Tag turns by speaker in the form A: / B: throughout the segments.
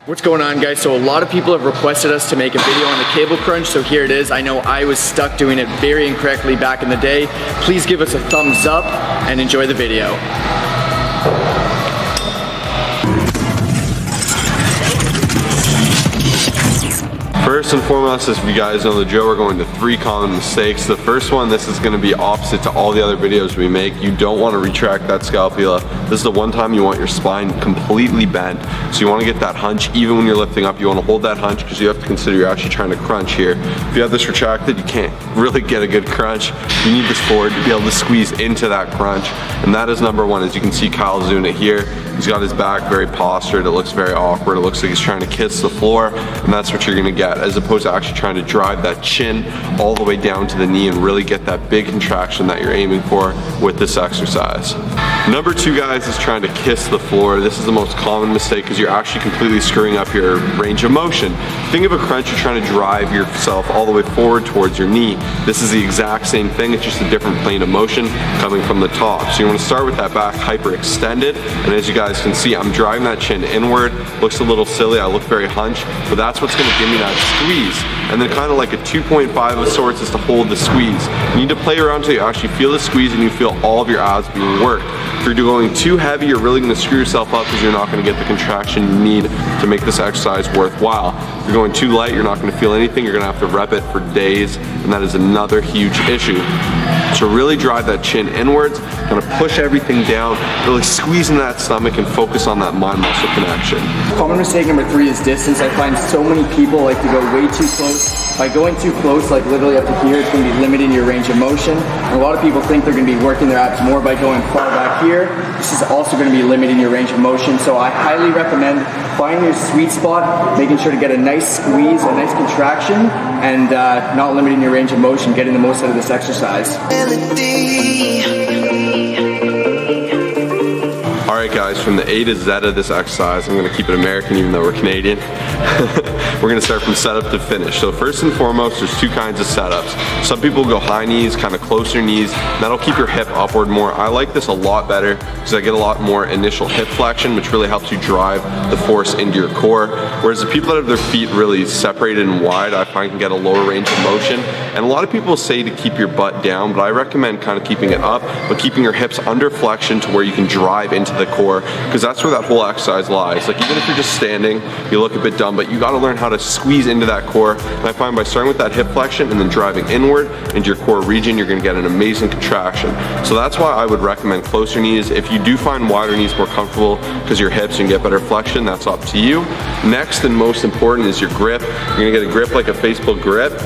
A: What's going on, guys? So a lot of people have requested us to make a video on the cable crunch, so here it is. I know I was stuck doing it very incorrectly back in the day. Please give us a thumbs up and enjoy the video.
B: First and foremost, as you guys know the drill, we're going to 3 common mistakes. The first one, this is going to be opposite to all the other videos we make. You don't want to retract that scapula. This is the one time you want your spine completely bent. So you want to get that hunch even when you're lifting up. You want to hold that hunch because you have to consider you're actually trying to crunch here. If you have this retracted, you can't really get a good crunch. You need this forward to be able to squeeze into that crunch. And that is number one. As you can see, Kyle's doing it here. He's got his back very postured. It looks very awkward. It looks like he's trying to kiss the floor, and that's what you're gonna get, as opposed to actually trying to drive that chin all the way down to the knee and really get that big contraction that you're aiming for with this exercise. Number 2, guys, is trying to kiss the floor. This is the most common mistake because you're actually completely screwing up your range of motion. Think of a crunch, you're trying to drive yourself all the way forward towards your knee. This is the exact same thing, it's just a different plane of motion coming from the top. So you want to start with that back hyperextended, and as you guys can see, I'm driving that chin inward. Looks a little silly, I look very hunched, but that's what's going to give me that squeeze. And then kind of like a 2.5 of sorts is to hold the squeeze. You need to play around until you actually feel the squeeze and you feel all of your abs being worked. If you're going too heavy, you're really going to screw yourself up because you're not going to get the contraction you need to make this exercise worthwhile. If you're going too light, you're not going to feel anything. You're going to have to rep it for days, and that is another huge issue. So really drive that chin inwards, kind of push everything down, really squeeze in that stomach and focus on that mind-muscle connection.
A: Common mistake number 3 is distance. I find so many people like to go way too close. By going too close, like literally up to here, it's going to be limiting your range of motion. And a lot of people think they're going to be working their abs more by going far back here. This is also going to be limiting your range of motion. So I highly recommend finding your sweet spot, making sure to get a nice squeeze, a nice contraction, and not limiting your range of motion, getting the most out of this exercise.
B: Alright guys, from the A to Z of this exercise, I'm going to keep it American even though we're Canadian. We're going to start from setup to finish. So first and foremost, there's 2 kinds of setups. Some people go high knees, kind of closer knees. That'll keep your hip upward more. I like this a lot better because I get a lot more initial hip flexion, which really helps you drive the force into your core. Whereas the people that have their feet really separated and wide, I find can get a lower range of motion. And a lot of people say to keep your butt down, but I recommend kind of keeping it up, but keeping your hips under flexion to where you can drive into the core, because that's where that whole exercise lies. Like even if you're just standing, you look a bit dumb, but you got to learn how to squeeze into that core. And I find by starting with that hip flexion and then driving inward into your core region, you're going to get an amazing contraction. So that's why I would recommend closer knees. If you do find wider knees more comfortable because your hips and get better flexion, that's up to you. Next and most important is your grip. You're going to get a grip like a Facebook grip.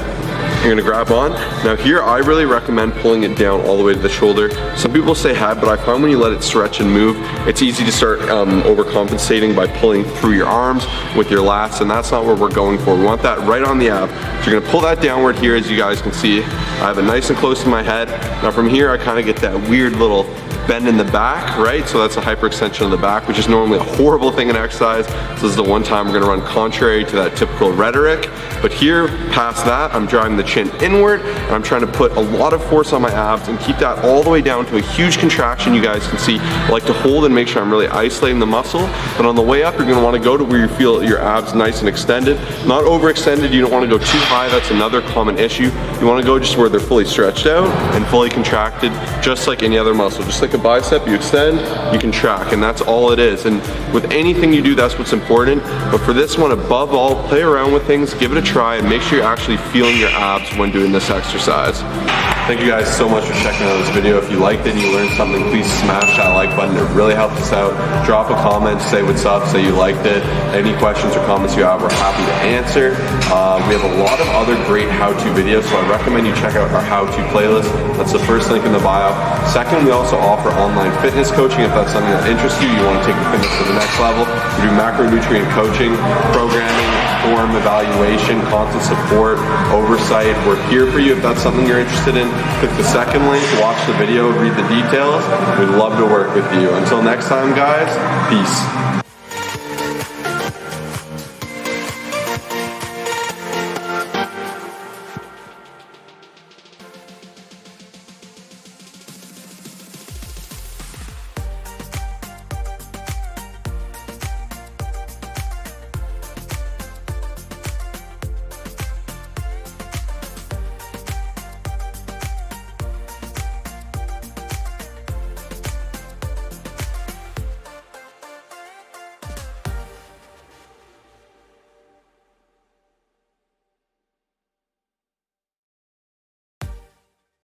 B: You're gonna grab on. Now here, I really recommend pulling it down all the way to the shoulder. Some people say head, but I find when you let it stretch and move, it's easy to start overcompensating by pulling through your arms with your lats, and that's not what we're going for. We want that right on the ab. So you're gonna pull that downward here, as you guys can see. I have it nice and close to my head. Now from here, I kind of get that weird little bend in the back, right? So that's a hyperextension of the back, which is normally a horrible thing in exercise. So this is the one time we're gonna run contrary to that typical rhetoric. But here, past that, I'm driving the chin inward, and I'm trying to put a lot of force on my abs and keep that all the way down to a huge contraction. You guys can see, I like to hold and make sure I'm really isolating the muscle. But on the way up, you're gonna wanna go to where you feel your abs nice and extended. Not overextended, you don't wanna go too high, that's another common issue. You wanna go just where they're fully stretched out and fully contracted, just like any other muscle. Just like a bicep, you extend, you contract, and that's all it is. And with anything you do, that's what's important. But for this one, above all, play around with things, give it a try, and make sure you're actually feeling your abs when doing this exercise. Thank you guys so much for checking out this video. If you liked it and you learned something, please smash that like button. It really helps us out. Drop a comment, say what's up, say you liked it. Any questions or comments you have, we're happy to answer. We have a lot of other great how-to videos, so I recommend you check out our how-to playlist. That's the first link in the bio. Second, we also offer online fitness coaching. If that's something that interests you, you want to take your fitness to the next level. We do macronutrient coaching, programming, form evaluation, constant support, oversight. We're here for you if that's something you're interested in. Click the second link, watch the video, read the details. We'd love to work with you. Until next time, guys, peace.